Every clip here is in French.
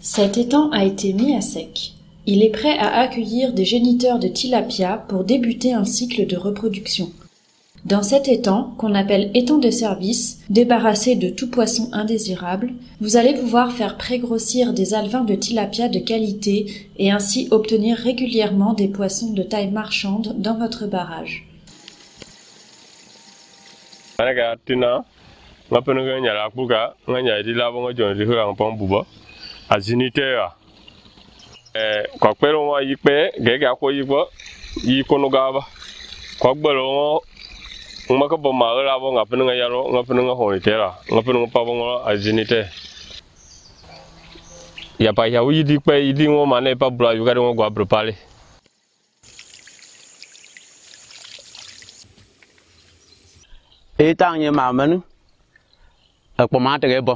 Cet étang a été mis à sec. Il est prêt à accueillir des géniteurs de tilapia pour débuter un cycle de reproduction. Dans cet étang, qu'on appelle étang de service, débarrassé de tout poisson indésirable, vous allez pouvoir faire prégrossir des alevins de tilapia de qualité et ainsi obtenir régulièrement des poissons de taille marchande dans votre barrage. Etang ye mamen akpoma tege bo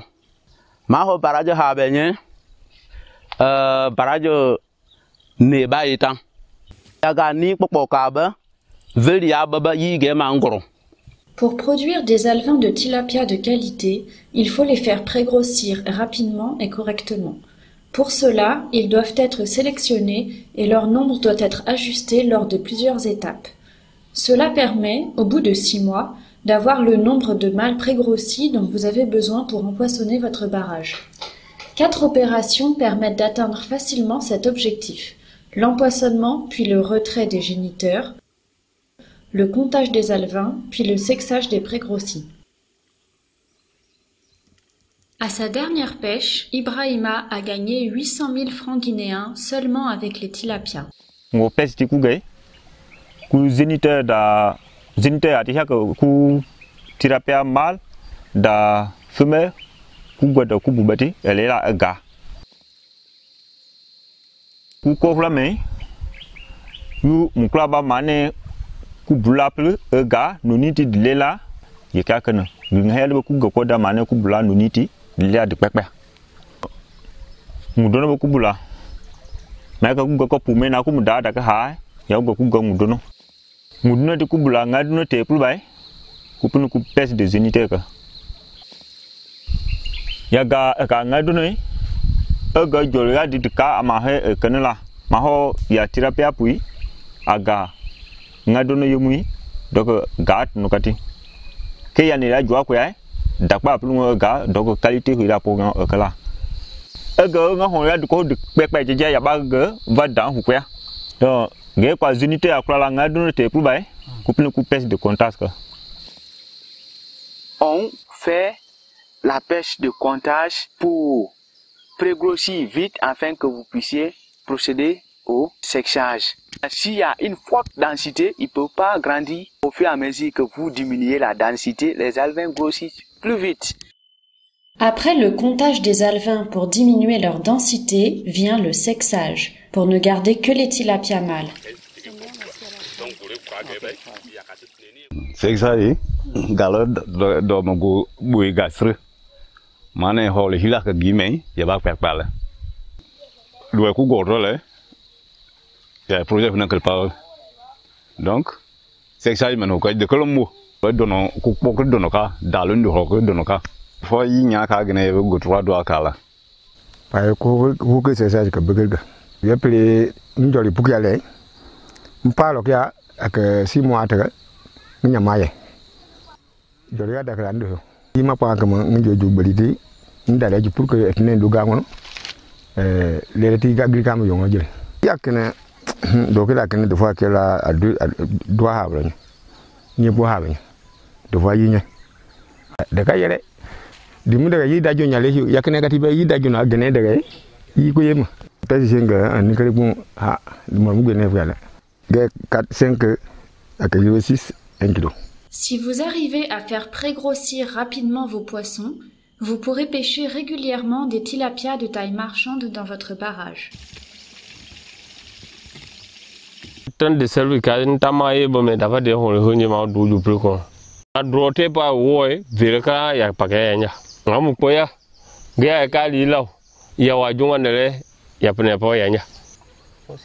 ma ho barajo ha benye barajo ne ba etang yaga ni popo ka ba veli ya baba yige mangoro. Pour produire des alevins de tilapia de qualité, il faut les faire prégrossir rapidement et correctement. Pour cela, ils doivent être sélectionnés et leur nombre doit être ajusté lors de plusieurs étapes. Cela permet, au bout de 6 mois, d'avoir le nombre de mâles prégrossis dont vous avez besoin pour empoisonner votre barrage. 4 opérations permettent d'atteindre facilement cet objectif: l'empoisonnement, puis le retrait des géniteurs, le comptage des alevins, puis le sexage des prégrossis. À sa dernière pêche, Ibrahima a gagné 800 000 francs guinéens seulement avec les tilapias. Ngo pêche ti ku gay ku géniteur a déjà ku tilapia mâle da femelle ku goda ku bubati elle est là ga ku ko flame yu muklaba mane ku bula plus ga nuniti dilela yeka kana ngahel ku go da mane ku bula nuniti dilela de pepe mudono ku bula na ka ku go pu me na ku muda da ka ha ya go ku go mudono de ku bula ngaduno te plus bay ku punu ku pêche des unités ka ya ga ngaduno ga jol ya di ka ama he kanela ma ho ya tilapia pui aga ngaduno yumui donc gat no kati ke ya ne la jwa ko ya dakpa punu ga donc qualité ila pour kala ga nga ho ya ko de pepe je ya ba ga va dans hu ko ya donc nge kwa unité à la ngaduno te plus bay coupe pêche de contact. On fait la pêche de comptage pour prégrossir vite afin que vous puissiez procéder au sexage. S'il y a une forte densité, il ne peut pas grandir. Au fur et à mesure que vous diminuez la densité, les alevins grossissent plus vite. Après le comptage des alevins pour diminuer leur densité, vient le sexage, pour ne garder que les tilapias mâles. Sexage, galo do mago bui gasre. Mane hole hila ka gime ya ba pek pala. Dua ku gordo le. Ya projet na kelpa. Donc sexage mano ko de kolombo. Dono ku pok dono ka dalun do ko dono ka. Fo yi nya ka gene go twa do akala. Pa ko ku sexage ka begel. Ya pele njoli pukia le. Mpalo kya ak 6 mois ta nya maye. Joli ya dakala ndo. Ima pa ka njo ju baliti ndale ju pour que etne du gangono les ti gagri kam yo ngajel yakene do ke la kene de fois que la doit have ni bo have de fois yi nya de ka yele di mu daga yi dajo nyale yakene gati be yi dajo na gene daga yi ko yema pesi senga ni kale bu ha mo mu gene fala ge 4 5 ak 6 1 kilo. Si vous arrivez à faire prégrossir rapidement vos poissons, vous pourrez pêcher régulièrement des tilapias de taille marchande dans votre barrage. Tant de celui qui a une tamaille, mais d'abord de on le ma du plus con. A droite pas ouais, verka ya pakenya. Ngamu koya, gaya kali lao. Ya wajunga nele, ya pene po yanya.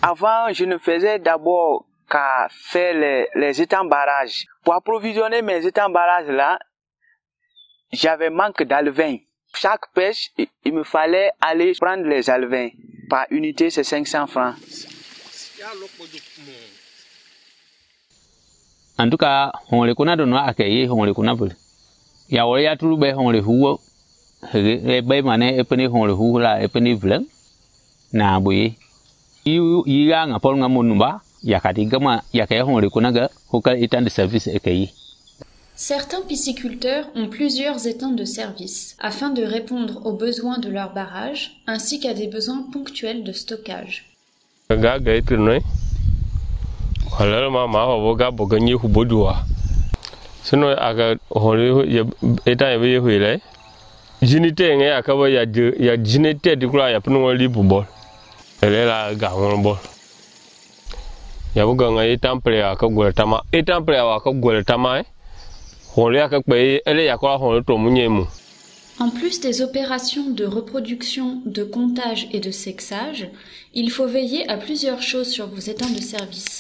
Avant, je ne faisais d'abord qu'à faire les étangs barrages. Pour approvisionner mes étangs barrages là, j'avais manque d'alevins. Chaque pêche, il me fallait aller prendre les alevins. Par unité, c'est 500 francs. En tout cas, on les connaît de nous accueillir, on les connaît plus. Il y a tout le monde, on les voit. Les bébés, et puis on les voit là, et puis vlen. Na boy. Il y a un peu de monde, il y a on les connaît, auquel étant de service accueilli. Certains pisciculteurs ont plusieurs étangs de service afin de répondre aux besoins de leur barrage ainsi qu'à des besoins ponctuels de stockage. En plus des opérations de reproduction, de comptage et de sexage, il faut veiller à plusieurs choses sur vos étangs de service.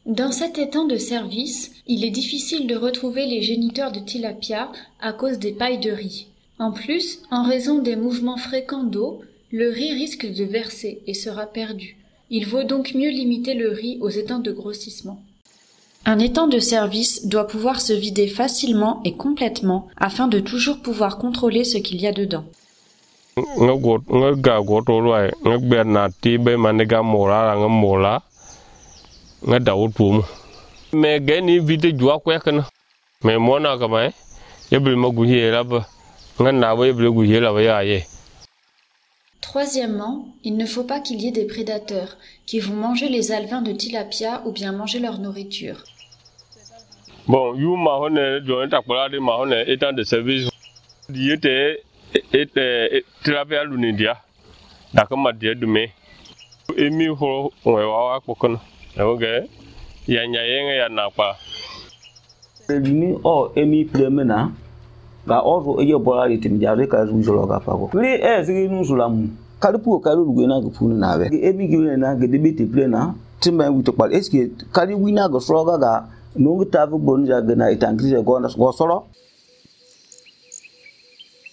Dans cet étang de service, il est difficile de retrouver les géniteurs de tilapia à cause des pailles de riz. En plus, en raison des mouvements fréquents d'eau, le riz risque de verser et sera perdu. Il vaut donc mieux limiter le riz aux étangs de grossissement. Un étang de service doit pouvoir se vider facilement et complètement afin de toujours pouvoir contrôler ce qu'il y a dedans. Troisièmement, il ne faut pas qu'il y ait des prédateurs qui vont manger les alevins de tilapia ou bien manger leur nourriture. Bon, you mahone joint takolade mahone étant de service diete tilapia lunidia dakama dia dume emi ho wa kokon okay ya nyayenga ya napa ni o emi plemena ga ozo eje bola itim jare ka zunjolo ga fago ri zigi nu sulamu kalipu kalu lugena ga punu na be emi giwe na ga debiti plena timba wito pal eske kali wina ga sroga ga nongu tavu bonja ga na itangrise go na go solo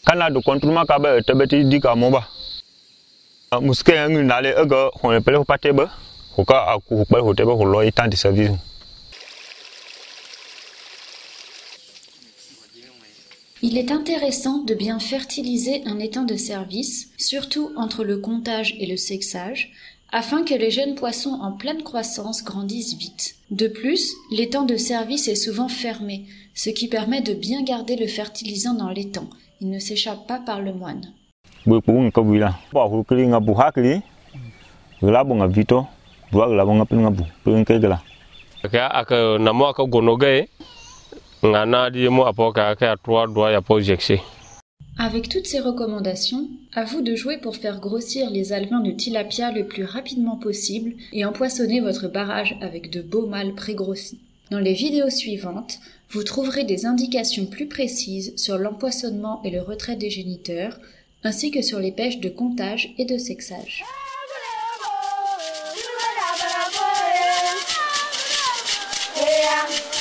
kana do contrôlement ka ba tebeti dika moba muske ngi nale ega hon pele pateba hoka aku pele hoteba holo itan de service. Il est intéressant de bien fertiliser un étang de service, surtout entre le comptage et le sexage, afin que les jeunes poissons en pleine croissance grandissent vite. De plus, l'étang de service est souvent fermé, ce qui permet de bien garder le fertilisant dans l'étang. Il ne s'échappe pas par le moine. Avec toutes ces recommandations, à vous de jouer pour faire grossir les alevins de tilapia le plus rapidement possible et empoisonner votre barrage avec de beaux mâles prégrossis. Dans les vidéos suivantes, vous trouverez des indications plus précises sur l'empoisonnement et le retrait des géniteurs, ainsi que sur les pêches de comptage et de sexage. Yeah.